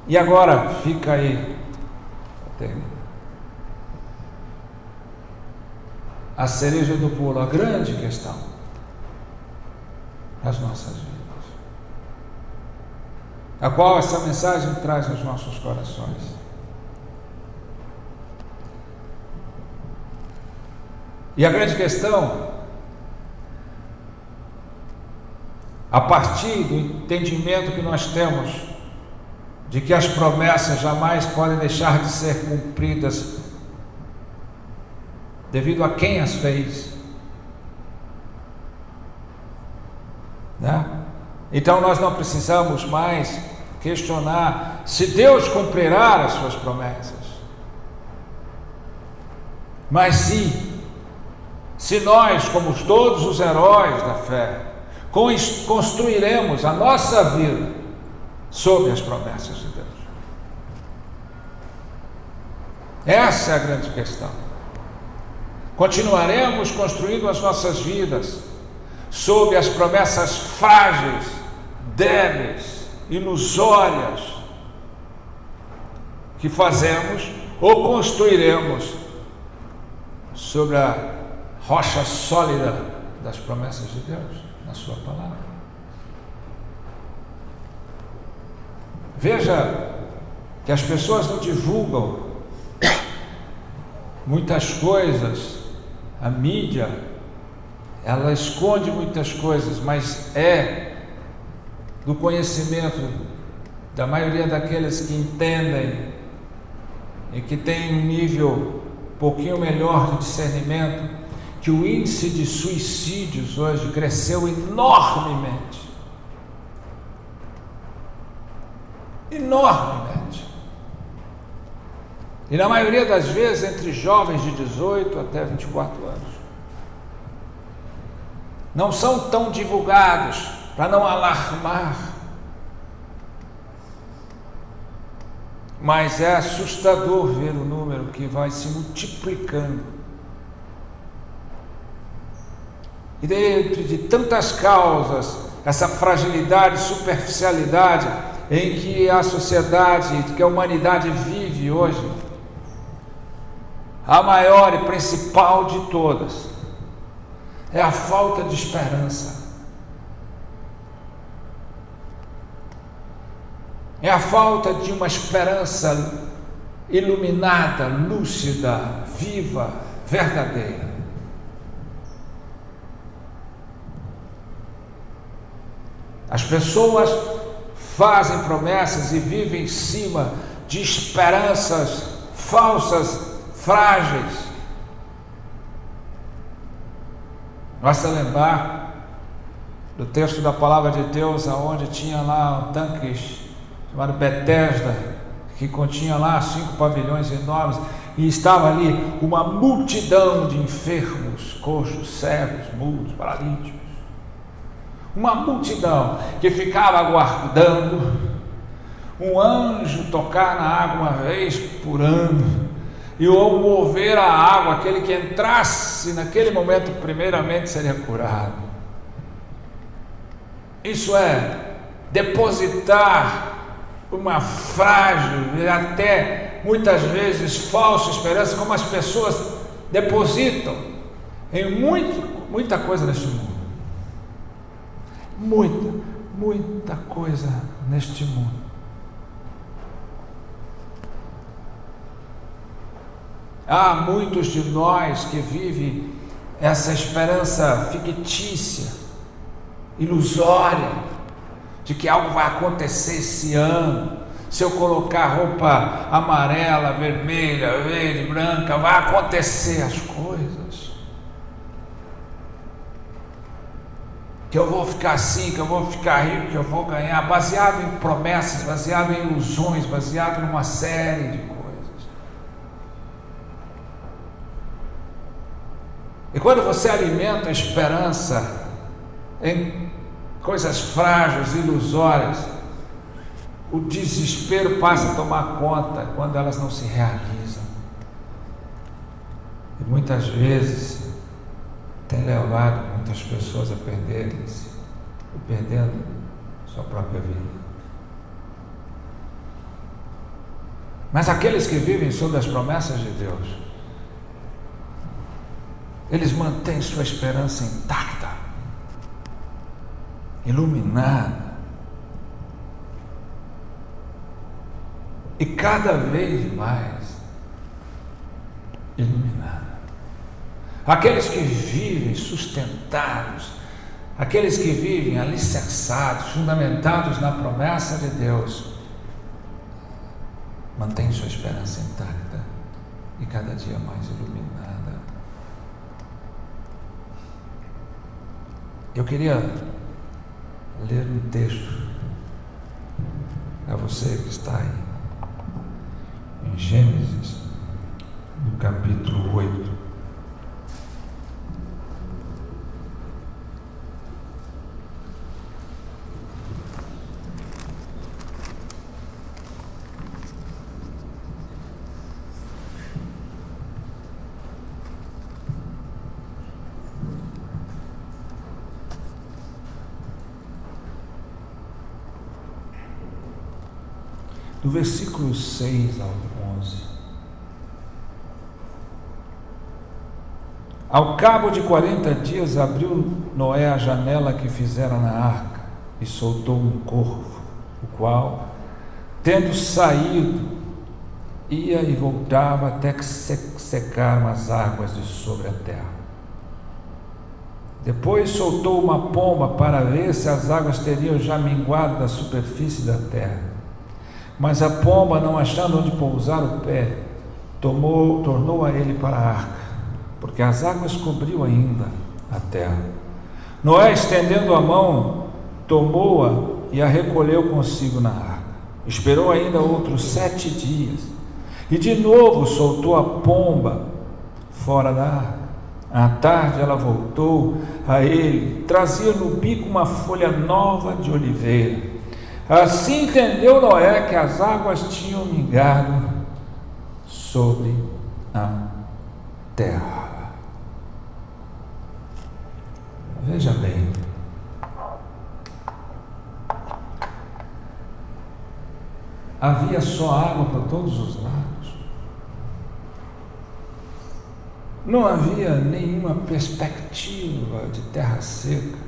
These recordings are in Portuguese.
E agora fica aí a cereja do bolo, a grande questão das nossas vidas, a qual essa mensagem traz aos nossos corações. E a grande questão, a partir do entendimento que nós temos de que as promessas jamais podem deixar de ser cumpridas devido a quem as fez, né? Então nós não precisamos mais questionar se Deus cumprirá as suas promessas, mas se nós, como todos os heróis da fé, construiremos a nossa vida sob as promessas de Deus. Essa é a grande questão. Continuaremos construindo as nossas vidas sob as promessas frágeis, débeis, ilusórias que fazemos, ou construiremos sobre a rocha sólida das promessas de Deus, na sua palavra. Veja que as pessoas não divulgam muitas coisas, a mídia, ela esconde muitas coisas, mas é do conhecimento da maioria daqueles que entendem e que têm um nível um pouquinho melhor de discernimento, que o índice de suicídios hoje cresceu enormemente. Enormemente. E na maioria das vezes entre jovens de 18 até 24 anos. Não são tão divulgados para não alarmar, mas é assustador ver o número que vai se multiplicando. E dentro de tantas causas, essa fragilidade, superficialidade em que a sociedade, que a humanidade vive hoje, a maior e principal de todas é a falta de esperança. É a falta de uma esperança iluminada, lúcida, viva, verdadeira. As pessoas fazem promessas e vivem em cima de esperanças falsas, frágeis. Basta lembrar do texto da palavra de Deus, aonde tinha lá um tanque chamado Betesda, que continha lá 5 pavilhões enormes, e estava ali uma multidão de enfermos, coxos, cegos, mudos, paralíticos. Uma multidão que ficava aguardando um anjo tocar na água uma vez por ano, e ao mover a água, aquele que entrasse naquele momento primeiramente seria curado. Isso é depositar uma frágil e até muitas vezes falsa esperança, como as pessoas depositam em muita coisa neste mundo. Muita coisa neste mundo. Há muitos de nós que vivem essa esperança fictícia, ilusória, de que algo vai acontecer esse ano. Se eu colocar roupa amarela, vermelha, verde, branca, vai acontecer as coisas. Que eu vou ficar assim, que eu vou ficar rico, que eu vou ganhar, baseado em promessas, baseado em ilusões, baseado numa série de coisas. E quando você alimenta a esperança em coisas frágeis, ilusórias, o desespero passa a tomar conta quando elas não se realizam. E muitas vezes tem levado muitas pessoas a perderem-se e perdendo sua própria vida. Mas aqueles que vivem sob as promessas de Deus, eles mantêm sua esperança intacta, iluminada, e cada vez mais iluminada. Aqueles que vivem sustentados, aqueles que vivem alicerçados, fundamentados na promessa de Deus, mantêm sua esperança intacta e cada dia mais iluminada. Eu queria ler um texto a você que está aí em Gênesis, no capítulo 8. Do versículo 6 ao 11. Ao cabo de 40 dias abriu Noé a janela que fizera na arca e soltou um corvo, o qual, tendo saído, ia e voltava até que secaram as águas de sobre a terra. Depois soltou uma pomba para ver se as águas teriam já minguado da superfície da terra. Mas a pomba, não achando onde pousar o pé, tornou a ele para a arca, porque as águas cobriam ainda a terra. Noé, estendendo a mão, tomou-a e a recolheu consigo na arca. Esperou ainda outros 7 dias, e de novo soltou a pomba fora da arca. À tarde ela voltou a ele, trazia no bico uma folha nova de oliveira. Assim entendeu Noé que as águas tinham mingado sobre a terra. Veja bem, havia só água para todos os lados, não havia nenhuma perspectiva de terra seca.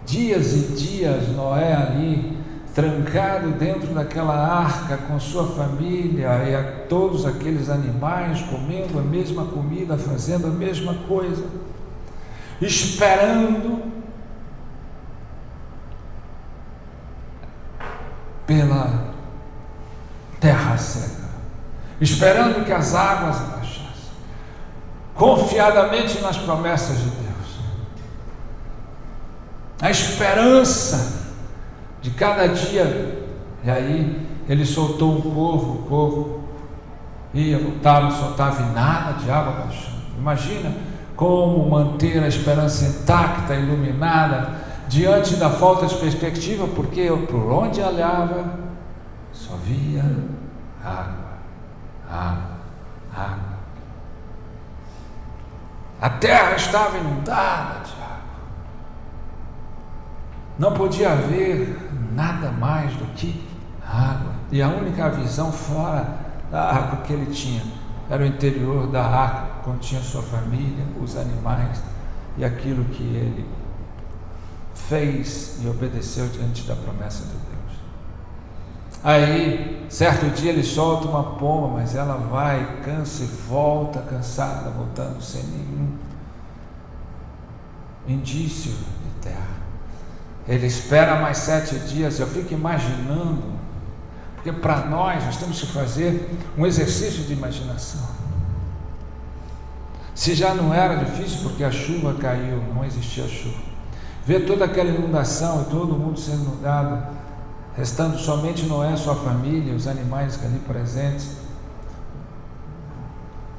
Dias e dias Noé ali, trancado dentro daquela arca com sua família e a todos aqueles animais, comendo a mesma comida, fazendo a mesma coisa, esperando pela terra seca, esperando que as águas baixassem, confiadamente nas promessas de Deus. A esperança de cada dia. E aí ele soltou um corvo, o corvo ia, voltava, soltava e nada de água baixando. Imagina como manter a esperança intacta, iluminada, diante da falta de perspectiva, porque por onde olhava só via água, água, água. A terra estava inundada de água. Não podia haver nada mais do que água. E a única visão fora da água que ele tinha era o interior da arca, continha sua família, os animais e aquilo que ele fez e obedeceu diante da promessa de Deus. Aí, certo dia ele solta uma pomba, mas ela vai, cansa e volta, cansada, voltando sem nenhum indício de terra. Ele espera mais 7 dias. Eu fico imaginando, porque para nós temos que fazer um exercício de imaginação. Se já não era difícil porque a chuva caiu, não existia chuva, ver toda aquela inundação e todo mundo sendo inundado, restando somente Noé, sua família, os animais ali presentes,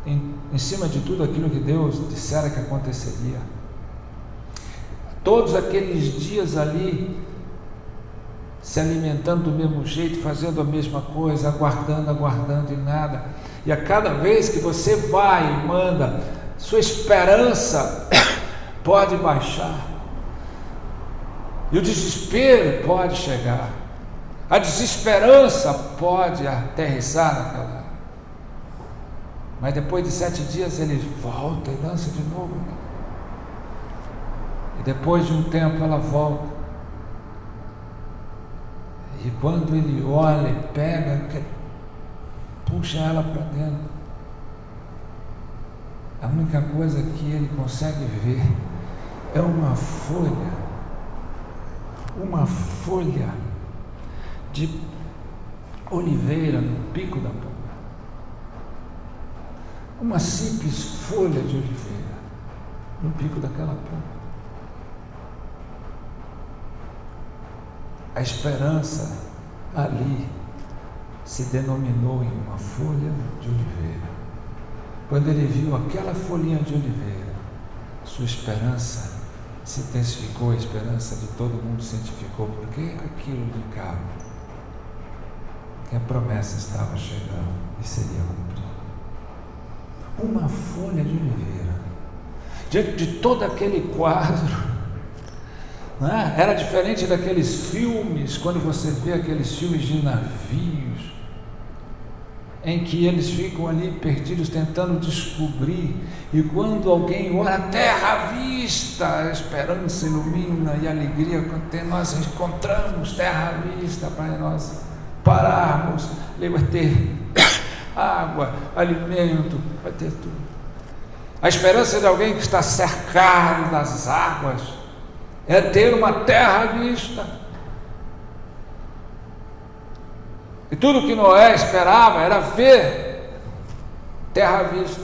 em cima de tudo aquilo que Deus dissera que aconteceria. Todos aqueles dias ali, se alimentando do mesmo jeito, fazendo a mesma coisa, aguardando e nada. E a cada vez que você vai e manda, sua esperança pode baixar. E o desespero pode chegar. A desesperança pode aterrissar naquela. Mas depois de 7 dias ele volta e lança de novo. E depois de um tempo ela volta. E quando ele olha e pega, puxa ela para dentro. A única coisa que ele consegue ver é uma folha de oliveira no pico da pomba. Uma simples folha de oliveira no pico daquela pomba. A esperança ali se denominou em uma folha de oliveira. Quando ele viu aquela folhinha de oliveira, sua esperança se intensificou, a esperança de todo mundo se intensificou, porque aquilo indicava que a promessa estava chegando e seria cumprida. Uma folha de oliveira, diante de todo aquele quadro, né? Era diferente daqueles filmes, quando você vê aqueles filmes de navios, em que eles ficam ali perdidos tentando descobrir, e quando alguém olha, terra à vista, a esperança ilumina e a alegria quando nós encontramos terra à vista para nós pararmos, vai ter água, alimento, vai ter tudo. A esperança de alguém que está cercado das águas é ter uma terra à vista. E tudo que Noé esperava era ver terra à vista.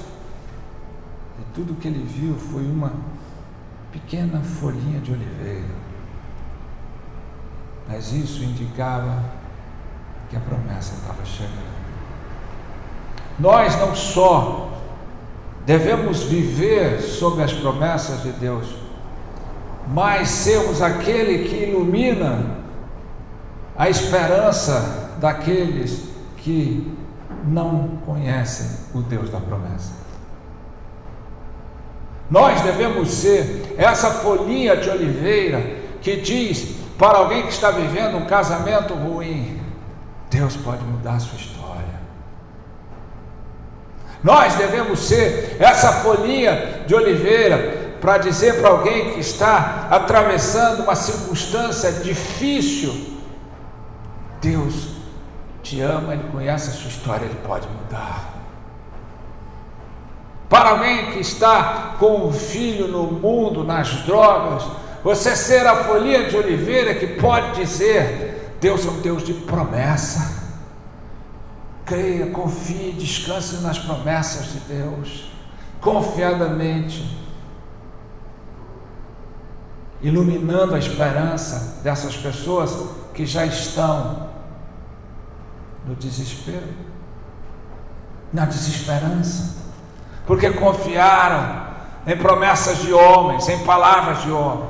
E tudo que ele viu foi uma pequena folhinha de oliveira. Mas isso indicava que a promessa estava chegando. Nós não só devemos viver sob as promessas de Deus, mas sermos aquele que ilumina a esperança daqueles que não conhecem o Deus da promessa. Nós devemos ser essa folhinha de oliveira que diz para alguém que está vivendo um casamento ruim: Deus pode mudar a sua história. Nós devemos ser essa folhinha de oliveira para dizer para alguém que está atravessando uma circunstância difícil: Deus te ama, Ele conhece a sua história, Ele pode mudar. Para alguém que está com um filho no mundo, nas drogas, você ser a folhinha de oliveira que pode dizer: Deus é um Deus de promessa. Creia, confie, descanse nas promessas de Deus, confiadamente, iluminando a esperança dessas pessoas que já estão no desespero, na desesperança, porque confiaram em promessas de homens, em palavras de homens,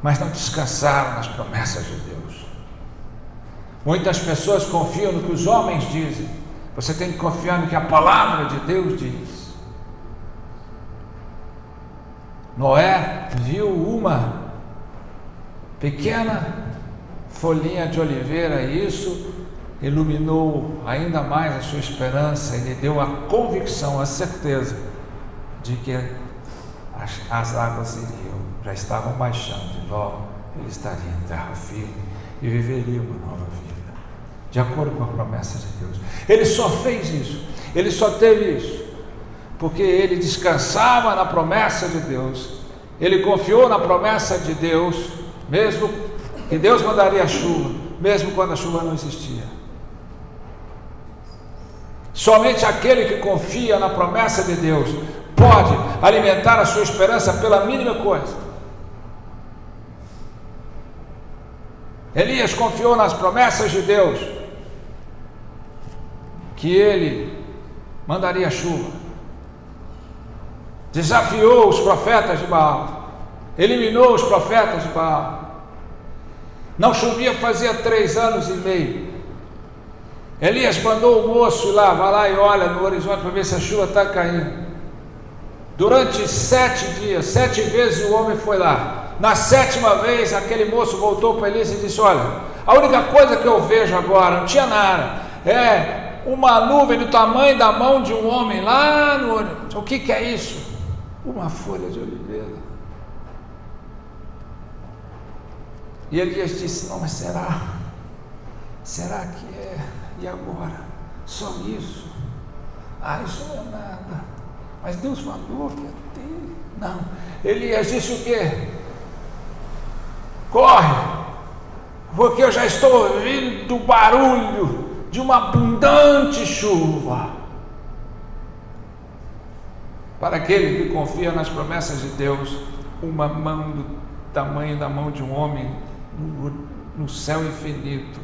mas não descansaram nas promessas de Deus. Muitas pessoas confiam no que os homens dizem. Você tem que confiar no que a palavra de Deus diz. Noé viu uma pequena folhinha de oliveira e isso iluminou ainda mais a sua esperança. Ele deu a convicção, a certeza de que as águas já estavam baixando e logo ele estaria em terra firme e viveria uma nova vida, de acordo com a promessa de Deus. Ele só fez isso, ele só teve isso, porque ele descansava na promessa de Deus, ele confiou na promessa de Deus, mesmo que Deus mandaria chuva, mesmo quando a chuva não existia. Somente aquele que confia na promessa de Deus pode alimentar a sua esperança pela mínima coisa. Elias confiou nas promessas de Deus, que ele mandaria chuva, desafiou os profetas de Baal, eliminou os profetas de Baal. Não chovia fazia 3 anos e meio. Elias mandou o moço ir lá, vai lá e olha no horizonte para ver se a chuva está caindo. Durante 7 dias, 7 vezes o homem foi lá. Na 7ª vez, aquele moço voltou para Elias e disse: olha, A única coisa que eu vejo agora, não tinha nada, é uma nuvem do tamanho da mão de um homem lá no horizonte. O que é isso? Uma folha de oliveira. E Elias disse: não, mas será? Será que é? E agora? Só isso? Isso não é nada. Mas Deus falou que ia ter. Não. Elias disse o quê? Corre, porque eu já estou ouvindo o barulho de uma abundante chuva. Para aquele que confia nas promessas de Deus, uma mão do tamanho da mão de um homem no céu infinito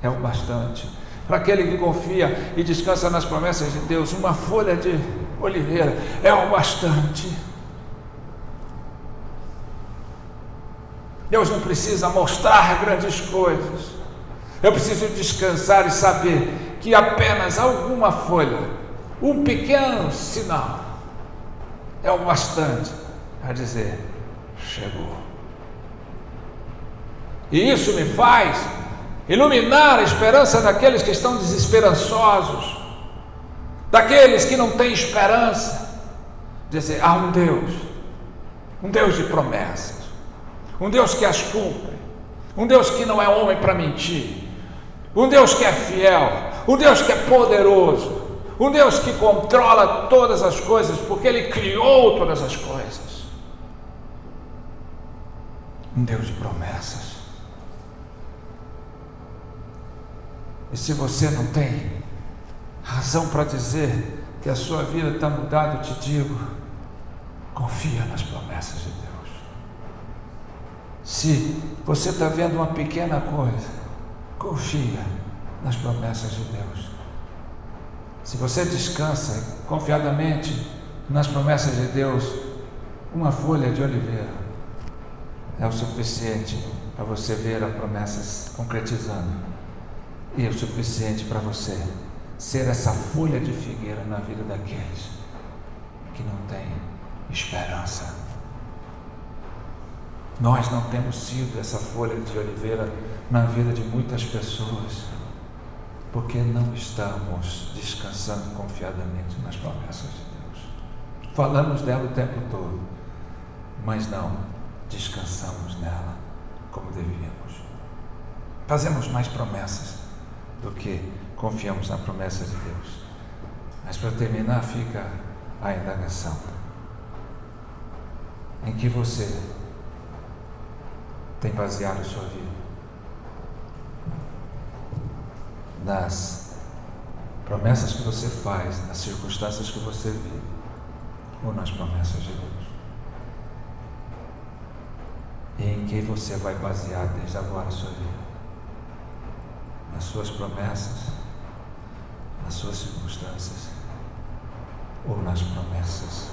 é o bastante. Para aquele que confia e descansa nas promessas de Deus, uma folha de oliveira é o bastante. Deus não precisa mostrar grandes coisas. Eu preciso descansar e saber que apenas alguma folha, um pequeno sinal, é o bastante para dizer: chegou. E isso me faz iluminar a esperança daqueles que estão desesperançosos, daqueles que não têm esperança. Dizer: há um Deus de promessas, um Deus que as cumpre, um Deus que não é homem para mentir, um Deus que é fiel, um Deus que é poderoso, um Deus que controla todas as coisas, porque Ele criou todas as coisas. Um Deus de promessas. E se você não tem razão para dizer que a sua vida está mudada, eu te digo: confia nas promessas de Deus. Se você está vendo uma pequena coisa, confia nas promessas de Deus. Se você descansa confiadamente nas promessas de Deus, uma folha de oliveira é o suficiente para você ver as promessas concretizando, e é o suficiente para você ser essa folha de figueira na vida daqueles que não têm esperança. Nós não temos sido essa folha de oliveira na vida de muitas pessoas, porque não estamos descansando confiadamente nas promessas de Deus. Falamos dela o tempo todo, mas não descansamos nela como deveríamos. Fazemos mais promessas do que confiamos na promessa de Deus. Mas para terminar, fica a indagação: em que você tem baseado a sua vida? Nas promessas que você faz, nas circunstâncias que você vive, ou nas promessas de Deus? E em que você vai basear desde agora a sua vida? Nas suas promessas, nas suas circunstâncias, ou nas promessas